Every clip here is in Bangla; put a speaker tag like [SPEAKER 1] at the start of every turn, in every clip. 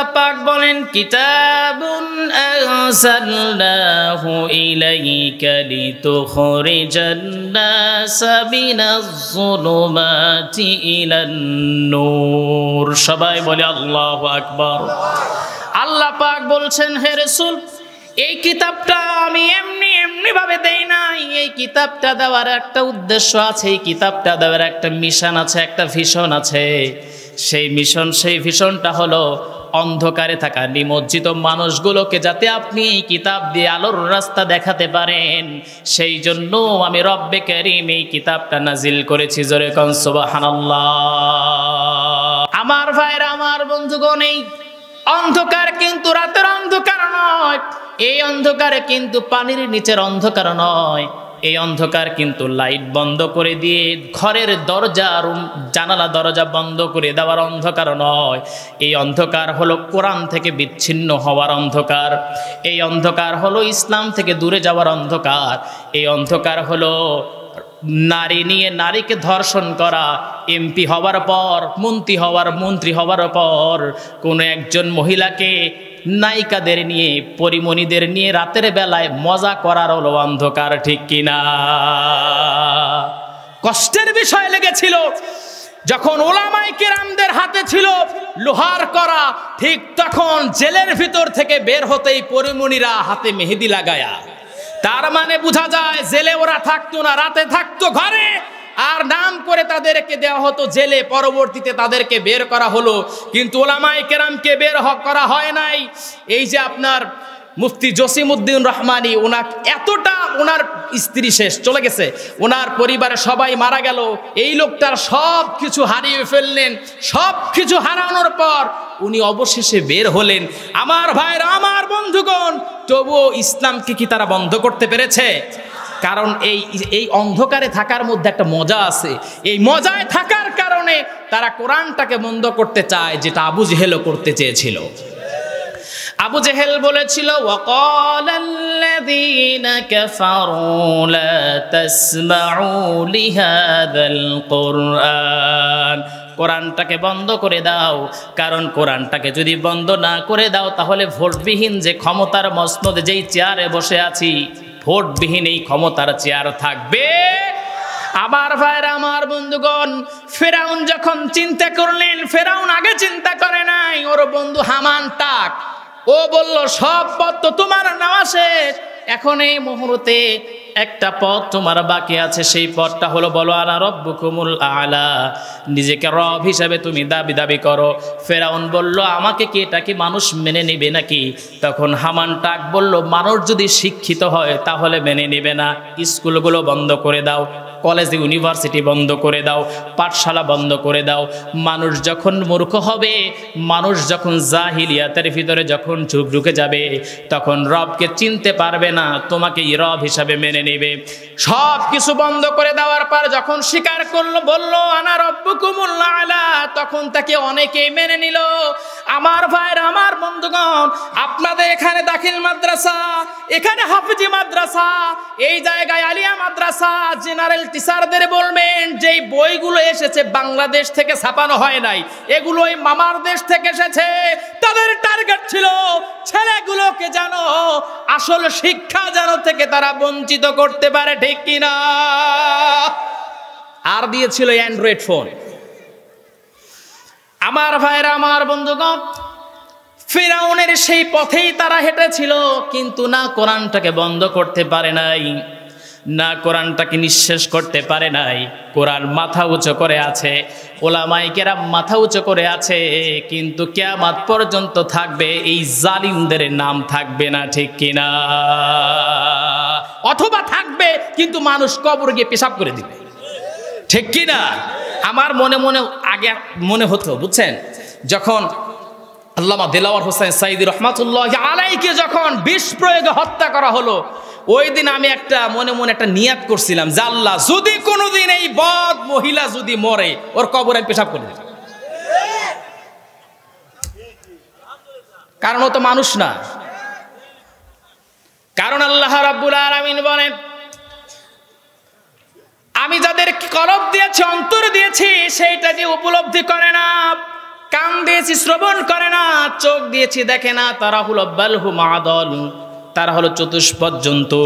[SPEAKER 1] আল্লাহ পাক বলেন কিতাবুন আনজালনাহু ইলাইকা লিতুখরিজান নাসা মিনাজ যুলুমাতি ইলান নূর। সবাই বলে আল্লাহু আকবার। আল্লাহ পাক বলছেন, হে রাসূল, এই কিতাবটা আমি এমনি ভাবে দেই নাই। এই কিতাবটা দেওয়ার একটা উদ্দেশ্য আছে, এই কিতাবটা দেওয়ার একটা মিশন আছে, একটা ভিশন আছে। সেই ভিশনটা হলো অন্ধকারে থাকা নিমজ্জিত মানুষগুলোকে যাতে আপনি এই কিতাব দিয়ে আলোর রাস্তা দেখাতে পারেন, সেই জন্য আমি রব্বে কারীম এই কিতাবটা নাজিল করেছি। জোরে কোন সুবহানাল্লাহ। আমার ভাইরা, আমার বন্ধুগণ, এই অন্ধকার কিন্তু রাতের অন্ধকার নয়, এই অন্ধকারে কিন্তু পানির নিচের অন্ধকার নয়, এই অন্ধকার কিন্তু লাইট বন্ধ করে দিয়ে ঘরের দরজা জানালা দরজা বন্ধ করে দেওয়ার অন্ধকার নয়। এই অন্ধকার হলো কোরআন থেকে বিচ্ছিন্ন হওয়ার অন্ধকার, এই অন্ধকার হলো ইসলাম থেকে দূরে যাওয়ার অন্ধকার, এই অন্ধকার হলো নারী নিয়ে নারীকে ধর্ষণ করা, এমপি হওয়ার পর মন্ত্রী হওয়ার পর কোনো একজন মহিলাকে নায়িকাদের নিয়ে পরিমণিদের নিয়ে রাতের বেলায় মজা করার হলো অন্ধকার, ঠিক কিনা? কষ্টের বিষয় লেগেছিল যখন উলামায়ে কেরামদের হাতে ছিল লোহার করা, ঠিক তখন জেলের ভিতর থেকে বের হতেই পরিমণিরা হাতে মেহেদি লাগায়া। তার মানে বোঝা যায় জেলে ওরা থাকতো না, রাতে থাকতো ঘরে, আর নাম করে তাদেরকে দেওয়া হতো জেলে। পরবর্তীতে তাদেরকে বের করা হলো, কিন্তু উলামায়ে কেরামকে বের করা হয় নাই। এই যে আপনার মুফতি জসিমউদ্দিন রহমানী, ওনার স্ত্রী শেষ চলে গেছে, ওনার পরিবারে সবাই মারা গেল, এই লোকটার সব কিছু হারিয়ে ফেললেন। সব কিছু হারানোর পর উনি অবশেষে বের হলেন। আমার ভাইরা, আমার বন্ধুগণ, তবুও ইসলামকে কি তারা বন্ধ করতে পেরেছে? কারণ এই অন্ধকারে থাকার মধ্যে একটা মজা আছে, এই মজায় থাকার কারণে তারা কোরআনটাকে বন্ধ করতে চায়, যেটা আবু জেহেলও করতে চেয়েছিল। আবু জেহেল বলেছিল, ওয়াকালাল্লাযীনা কাফারু লা তাসমাউ লিহাযাল কুরআন, কোরআনটাকে বন্ধ করে দাও, কারণ কোরআনটাকে যদি বন্ধ না করে দাও তাহলে ভোটবিহীন যে ক্ষমতার মসনদে যেই চেয়ারে বসে আছি, ভোটবিহীন এই ক্ষমতার চেয়ার থাকবে। আমার ভাইরা, আমার বন্ধুগণ, ফেরাউন যখন চিন্তা করলেন, ফেরাউন আগে চিন্তা করে নাই, ওর বন্ধু হামান টাক, ও বলল সব পথ তো তোমার নেওয়া শেষ, এখন এই মুহূর্তে একটা পথ তোমার বাকি আছে, সেই পথটা হলো বলো আনা রব্বুকুমুল আলা, নিজেকে রব হিসাবে তুমি দাবি করো। ফেরাউন বলল, আমাকে কি এটা কি মানুষ মেনে নেবে নাকি? তখন হামান টাক বলল, মানুষ যদি শিক্ষিত হয় তাহলে মেনে নেবে না, স্কুলগুলো বন্ধ করে দাও, কলেজ ইউনিভার্সিটি বন্ধ করে দাও, পাঠশালা বন্ধ করে দাও। মানুষ যখন মূর্খ হবে, মানুষ যখন জাহিলিয়াতের ভিতরে যখন ঝুঁক ঢুকে যাবে, তখন রবকে চিনতে পারবে না, তোমাকে রব হিসাবে মেনে নেবে। সব কিছু বন্ধ করে দেওয়ার পর যখন স্বীকার করলো, বলল আনা রব্বুকুমুল আলা, তখন তাকে অনেকেই মেনে নিল। আমার ভাইরা, আমার বন্ধুগণ, আপনাদের এখানে দাখিল মাদ্রাসা, এখানে হাফিজি মাদ্রাসা, এই জায়গায় আলিয়া মাদ্রাসা, জেনারেল টিচারদের বলবেন যেই বইগুলো এসেছে বাংলাদেশ থেকে ছাপানো হয় নাই, এগুলো ওই মামার দেশ থেকে এসেছে। তাদের টার্গেট ছিল ছেলেগুলোকে যেন আসল শিক্ষা যেন থেকে তারা বঞ্চিত করতে পারে, ঠিক কিনা? আর দিয়েছিল অ্যান্ড্রয়েড ফোন। আমার ভাইরা, আমার বন্ধুগণ, ফিরাউনের সেই পথেই তারা হেঁটেছিল, কিন্তু না কোরআনটাকে বন্ধ করতে পারে নাই, না কোরআনটাকে নিঃশেষ করতে পারে নাই। কোরআন মাথা উঁচু করে আছে, ওলামায়ে কেরাম মাথা উঁচু করে আছে, কিন্তু কিয়ামত পর্যন্ত থাকবে, এই জালিমদের নাম থাকবে না, ঠিক কিনা? অথবা থাকবে কিন্তু মানুষ কবরে গিয়ে পেশাব করে দিবে, ঠিক কিনা? আমার আগে মনে হতো, বুঝছেন, যখন আল্লামা দেলাওয়ার হোসেন সাইদি রহমাতুল্লাহি আলাইহিকে যখন বিষ প্রয়োগে হত্যা করা হলো, ওই দিন আমি মনে একটা নিয়াত করছিলাম যে আল্লাহ, যদি কোনোদিন এই বদ মহিলা যদি মরে, ওর কবরে আমি পেশাব করে দেব, কারণ ও তো মানুষ না। কারণ আল্লাহ রাব্বুল আলামিন বলেন, আমি যাদের কলব দিয়েছি, অন্তর দিয়েছি, সেইটা যে উপলব্ধি করে না, কান দিয়েছি শ্রবণ করে না, চোখ দিয়েছি দেখে না, তারা হলো বালহু মাদল, তারা হলো চতুষ্পদ জন্তু।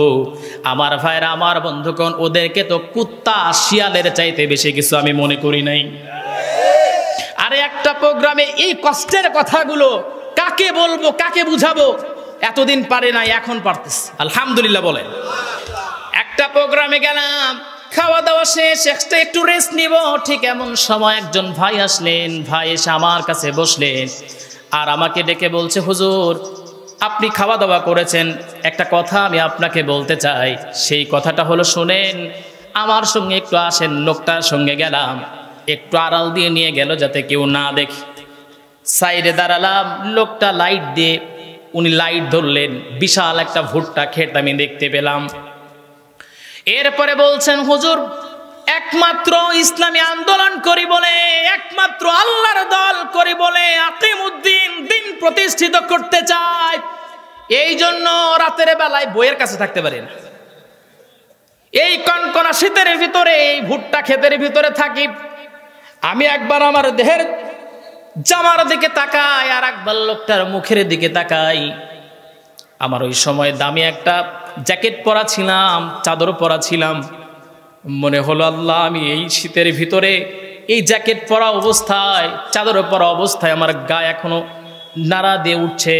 [SPEAKER 1] আমার ভাইরা, আমার বন্ধুগণ, ওদেরকে তো কুত্তা শিয়ালের চাইতে বেশি কিছু আমি মনে করি নাই। আরে একটা প্রোগ্রামে এই কষ্টের কথাগুলো কাকে বলবো, কাকে বুঝাবো? এতদিন পারে নাই, এখন পারতেছি, আলহামদুলিল্লাহ বলেন। একটা প্রোগ্রামে গেলাম, খাওয়া দাওয়া শেষ, একটু রেস্ট নিব, ঠিক এমন সময় একজন ভাই আসলেন। ভাই এসে আমার কাছে বসলেন আর আমাকে ডেকে বলছে, হুজুর আপনি খাওয়া দাওয়া করেছেন, একটা কথা আমি আপনাকে বলতে চাই। সেই কথাটা হলো, শোনেন, আমার সঙ্গে একটু আসেন। লোকটার সঙ্গে গেলাম, একটু আড়াল দিয়ে নিয়ে গেল যাতে কেউ না দেখে। সাইডে দাঁড়ালাম, লোকটা লাইট দিয়ে, উনি লাইট ধরলেন, বিশাল একটা ভুট্টা ক্ষেত আমি দেখতে পেলাম। এরপরে বলছেন, হুজুর একমাত্র ইসলামী আন্দোলন করি বলে, একমাত্র আল্লাহর দল করি বলে, আকিমুদ্দিন, দিন প্রতিষ্ঠিত করতে চায়, এই জন্য রাতের বেলায় বইয়ের কাছে থাকতে পারি না। এই কনকনা শীতের ভিতরে এই ভুট্টা ক্ষেতের ভিতরে থাকি। আমি একবার আমার দেহের জামার দিকে তাকাই, আর একবার লোকটার মুখের দিকে তাকাই। আমার ওই সময় দামি একটা জ্যাকেট পরা ছিলাম, চাদর পরা ছিলাম। মনে হলো, আল্লাহ, আমি এই শীতের ভিতরে এই জ্যাকেট পরা অবস্থায়, চাদর পরা অবস্থায় আমার গায়ে এখনো নাড়া দিয়ে উঠছে,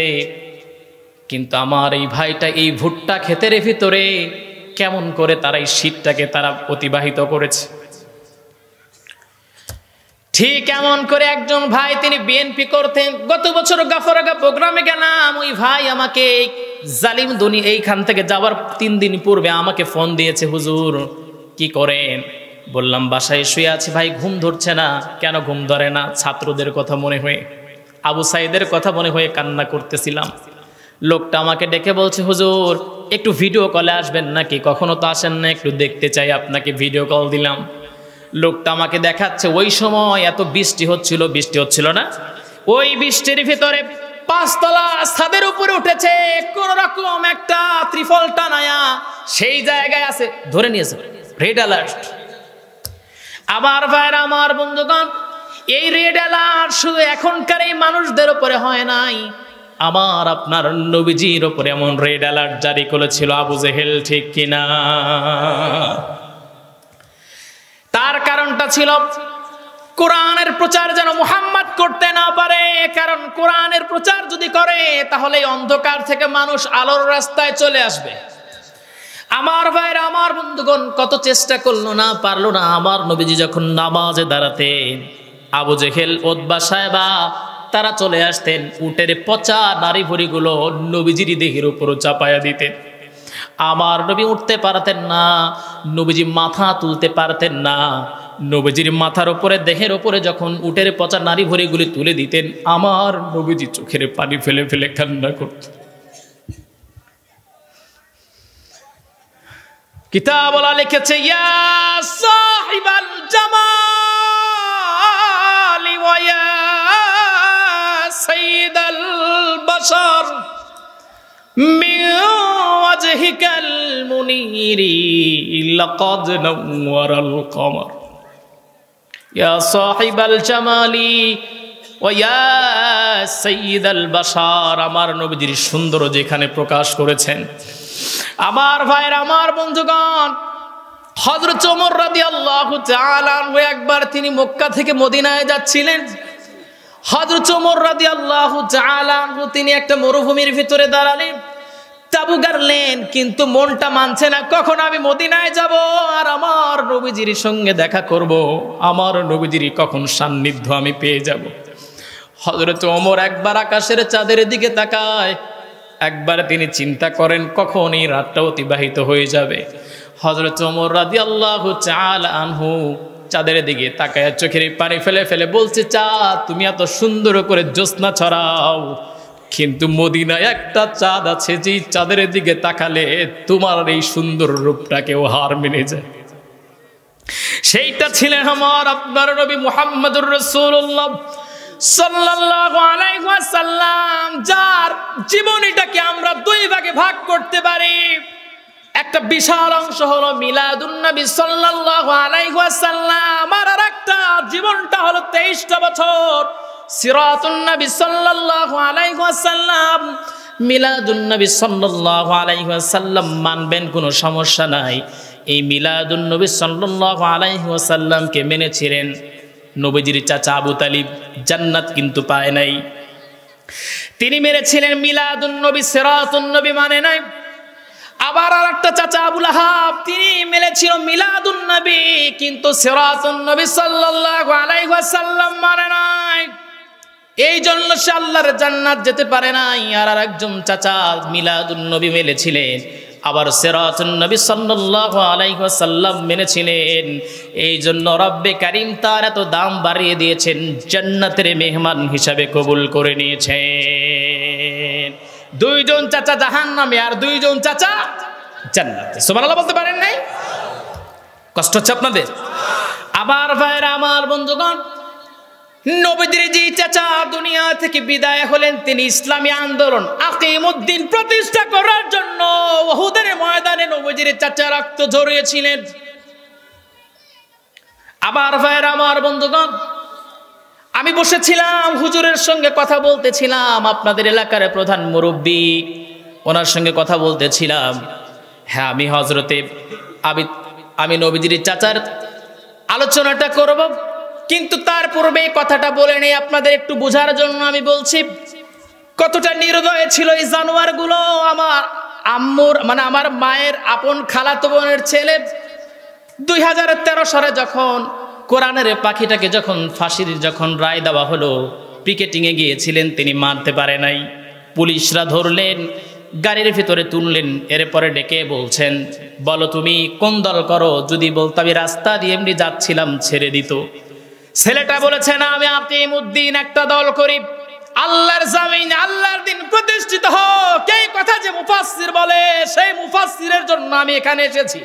[SPEAKER 1] কিন্তু আমার এই ভাইটা এই ভুট্টা ক্ষেতের ভিতরে কেমন করে তারা এই শীতটাকে তারা অতিবাহিত করেছে। ঠিক এমন করে একজন ভাই, তিনি বিএনপি করতেন। গত বছর গাফরাগা প্রোগ্রামে গেলাম, ওই ভাই আমাকে জালিম দুনি এইখান থেকে যাওয়ার 3 দিন পূর্বে আমাকে ফোন দিয়েছে, হুজুর কি করেন? বললাম বাসায় শুয়ে আছি ভাই, ঘুম ধরছে না। কেন ঘুম ধরে না? ছাত্রদের কথা মনে হয়ে, আবু সাইদের কথা মনে হয়ে কান্না করতেছিলাম। লোকটা আমাকে ডেকে বলছে, হুজুর একটু ভিডিও কলে আসবেন নাকি? কখনো তো আসেন না, একটু দেখতে চাই আপনাকে। ভিডিও কল দিলাম। লোকটা আমাকে দেখাচ্ছে, ওই সময় এত বৃষ্টি হচ্ছিল না, ওই বৃষ্টির ভিতরে 5 তলা ছাদের উপরে উঠেছে, কোন রকম একটা ত্রিফল টানায়া সেই জায়গায় আছে, ধরে নিয়েছে, রেড অ্যালার্ট। আমার ভাইরা, আমার বন্ধুগণ, এই রেড অ্যালার্ট শুধু এখনকার এই মানুষদের উপরে হয় নাই, আমার আপনার নবীজির উপরে এমন রেড অ্যালার্ট জারি করেছিল আবু জেহেল, ঠিক কিনা? তার কারণটা ছিল কোরআনের প্রচার যেন মুহাম্মদ করতে না পারে, কারণ কোরআনের প্রচার যদি করে তাহলে অন্ধকার থেকে মানুষ আলোর রাস্তায় চলে আসবে। আমার ভাইরা, আমার বন্ধুগণ, কত চেষ্টা করলো না, পারলো না। আমার নবীজি যখন নামাজে দাঁড়াতেন, আবু জেহেল, উতবা সাহেবা তারা চলে আসতেন, উটের পচা নারী ভুড়িগুলো নবীজির দেহের উপর চাপায়া দিতেন। আমার নবী উঠতে পারতেন না, নবীজি মাথা তুলতে পারতেন না। নবীজির মাথার উপরে, দেহের উপরে যখন উটের পচা নারী ভুড়িগুলি তুলে দিতেন, আমার নবীজি চোখের পানি ফেলে ফেলে কান্না করতেন। কিতাবওয়ালা লিখেছে, ইয়া সাহিবাল জামালি ওয়া ইয়া সাইয়্যিদাল বাশার মিন ওয়াজহিকাল মুনীরি লাকাদ নাওয়ারাল কমার। ইয়া সাহিবাল জামালি ওয়া ইয়া সাইয়্যিদাল বাশার, আমার নবীজির সুন্দর যেখানে প্রকাশ করেছেন। আমার ভাইরা, আমার বন্ধুগণ, হযরত ওমর রাদিয়াল্লাহু তাআলা আনহু একবার তিনি মক্কা থেকে মদিনায় যাচ্ছিলেন। হযরত ওমর রাদিয়াল্লাহু তাআলা আনহু তিনি একটা মরুভূমির ভিতরে দাঁড়ালেন, তাবু গাড়লেন, কিন্তু মনটা মানছে না, কখন আমি মদিনায় যাব আর আমার নবীজির সঙ্গে দেখা করব, আমার নবীজির কখন সান্নিধ্য আমি পেয়ে যাব। হযরত ওমর একবার আকাশের চাঁদের দিকে তাকায়, একবার তিনি চিন্তা করেন কখন এই রাতটা অতিবাহিত হয়ে যাবে। হযরত ওমর রাদিয়াল্লাহু তাআলা আনহু চাঁদের দিকে তাকায় চোখের পানি ফেলে ফেলে বলছে, চাঁদ তুমি এত সুন্দর করে জ্যোৎস্না ছড়াও, কিন্তু মদিনায় একটা চাঁদ আছে, যেই চাঁদের দিকে তাকালে তোমার এই সুন্দর রূপটাকেও হার মেনে যায়। সেইটা ছিলেন আমার আপনার নবী মুহাম্মদুর রাসূলুল্লাহ সাল্লাল্লাহু আলাইহি ওয়াসাল্লাম, যার জীবনীটাকে আমরা 2 ভাগে ভাগ করতে পারি। একটা বিশাল অংশ হলো মিলাদুন নবী সাল্লাল্লাহু আলাইহি ওয়াসাল্লাম, আর একটা জীবনটা হলো 23টা বছর সিরাতুন নবী সাল্লাল্লাহু আলাইহি ওয়াসাল্লাম, মিলাদুন নবী সাল্লাল্লাহু আলাইহি ওয়াসাল্লাম মানবেন, কোনো সমস্যা নাই। এই মিলাদুন নবী সাল্লাল্লাহু আলাইহি ওয়াসাল্লামকে মেনেছিলেন নবীজির চাচা আবু তালিব, জান্নাত কিন্তু পায় নাই। তিনি মেরেছিলেন মিলাদুন নবী, সিরাতুন নবী মানে নাই। আবার আরেকটা চাচা আবু লাহাব, তিনি মেরেছিল মিলাদুন নবী, কিন্তু সিরাতুন নবী সাল্লাল্লাহু আলাইহি ওয়াসাল্লাম মানে নাই। এই জন্য সে আল্লাহর জান্নাত যেতে পারে নাই। আর আরেকজন চাচা মিলাদুন নবী মেনেছিলেন, আবার সিরাতুন নবী সাল্লাল্লাহু আলাইহি ওয়াসাল্লাম মেনেছিলেন। এই জন্য রব্বে কারীম তার এত দাম বাড়িয়ে দিয়েছেন, জান্নাতের মেহমান হিসাবে কবুল করে নিয়েছেন। দুইজন চাচা জাহান্নামে আর দুইজন চাচা জান্নাতে। সুবহানাল্লাহ বলতে পারেন নাই? কষ্ট হচ্ছে আপনাদের? আবার ভাইরা আমার, বন্ধুগণ, নবীজির যে চাচা দুনিয়া থেকে বিদায় হলেন, তিনি ইসলামী আন্দোলন আকিমুদ্দিন প্রতিষ্ঠা করার জন্য উহুদের ময়দানে নবীজির চাচা রক্ত ঝরিয়েছিলেন। আবার ভাইরা আমার, বন্ধুগণ, আমি বসেছিলাম হুজুরের সঙ্গে কথা বলতেছিলাম, আপনাদের এলাকার প্রধান মুরব্বী, ওনার সঙ্গে কথা বলতেছিলাম। হ্যাঁ, আমি হযরতে আমি নবীজির চাচার আলোচনাটা করব, কিন্তু তার পূর্বে কথাটা বলে নেই আপনাদের একটু বোঝার জন্য। আমি বলছি কতটা নির্দয় ছিল এই জানোয়ারগুলো। আমার আম্মুর মানে আমার মায়ের আপন খালাতো বোনের ছেলে 2013 সালে যখন কোরআনের পাখিটাকে যখন ফাঁসির যখন রায় দেওয়া হলো, পিকেটিংয়ে গিয়েছিলেন, তিনি মানতে পারে নাই। পুলিশরা ধরলেন, গাড়ির ভিতরে তুললেন, এরপরে ডেকে বলছেন, বলো তুমি কোন দল করো? যদি বলতো আমি রাস্তা দিয়ে এমনি যাচ্ছিলাম, ছেড়ে দিত। ছেলেটা বলেছে, না, আমি আকিমুদ্দিন একটা দল করি, আল্লাহর জামিন আল্লাহর দিন প্রতিষ্ঠিত হোক। এই কথা যে মুফাসসির বলে, সেই মুফাসসিরের জন্য আমি এখানে এসেছি।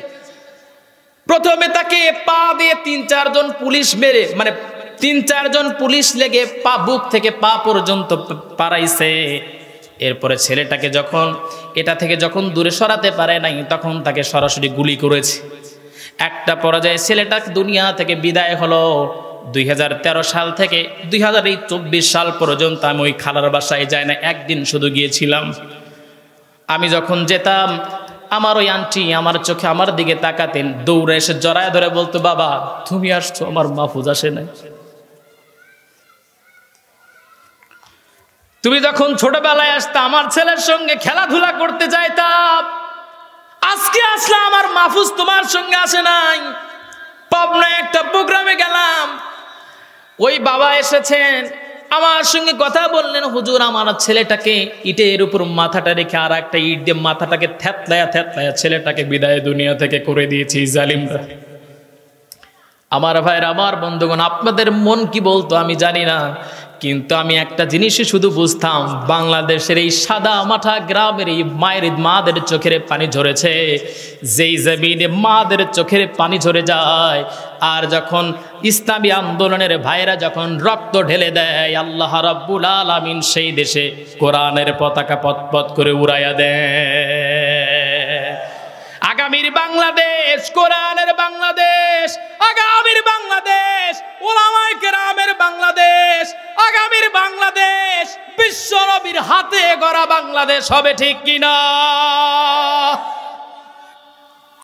[SPEAKER 1] প্রথমে তাকে পা দিয়ে 3-4 জন পুলিশ মেরে, মানে 3-4 জন পুলিশ লেগে পা, বুক থেকে পা পর্যন্ত পারাইছে। এরপরে ছেলেটাকে যখন এটা থেকে যখন দূরে সরাতে পারে নাই, তখন তাকে সরাসরি গুলি করেছে। একটা পর্যায়ে ছেলেটা দুনিয়া থেকে বিদায় হলো। 2013 সাল থেকে 2024 সাল পর্যন্ত আমি ওই খালার বাসায় যাই না, একদিন শুধু গিয়েছিলাম। আমি যখন যেতাম, আমার ওই আন্টি আমার চোখে আমার দিকে তাকাতেন, দৌড়ে এসে জড়ায় ধরে বলতো, বাবা তুমি আসছো, আমার মাহফুজ আসে নাই। তুমি যখন ছোটবেলায় আসতা, আমার ছেলের সঙ্গে খেলাধুলা করতে যাইতাম, আজকে আসলে আমার মাহফুজ তোমার সঙ্গে আসে নাই। পাবনায় একটা প্রোগ্রামে গেলাম, ওই বাবা এসেছেন, আমার সঙ্গে কথা বললেন, হুজুর আমার ছেলেটাকে ইটের উপর মাথাটা রেখে আর একটা ইট দিয়ে মাথাটাকে থ্যাতলায়া ছেলেটাকে বিদায় দুনিয়া থেকে করে দিয়েছি জালিমরা। আমার ভাইরা আমার, বন্ধুগণ, আপনাদের মন কি বলতো আমি জানি না, কিন্তু আমি একটা জিনিসই শুধু বুঝতাম, বাংলাদেশের এই সাদা মাঠা গ্রামের এই মায়ের মাদের চোখের পানি ঝরেছে। যেই জমিনে মাদের চোখের পানি ঝরে যায়, আর যখন ইসলামী আন্দোলনের ভাইরা যখন রক্ত ঢেলে দেয়, আল্লাহ রাব্বুল আলামিন সেই দেশে কোরআনের পতাকা পথ করে উড়াইয়া দেয়। আগামীর বাংলাদেশ, কোরআনের বাংলাদেশ, আগামীর বাংলাদেশ, উলামায়ে কেরামের বাংলাদেশ, আগামীর বাংলাদেশ বিশ্ব নবীর হাতে গড়া বাংলাদেশ হবে, ঠিক কিনা?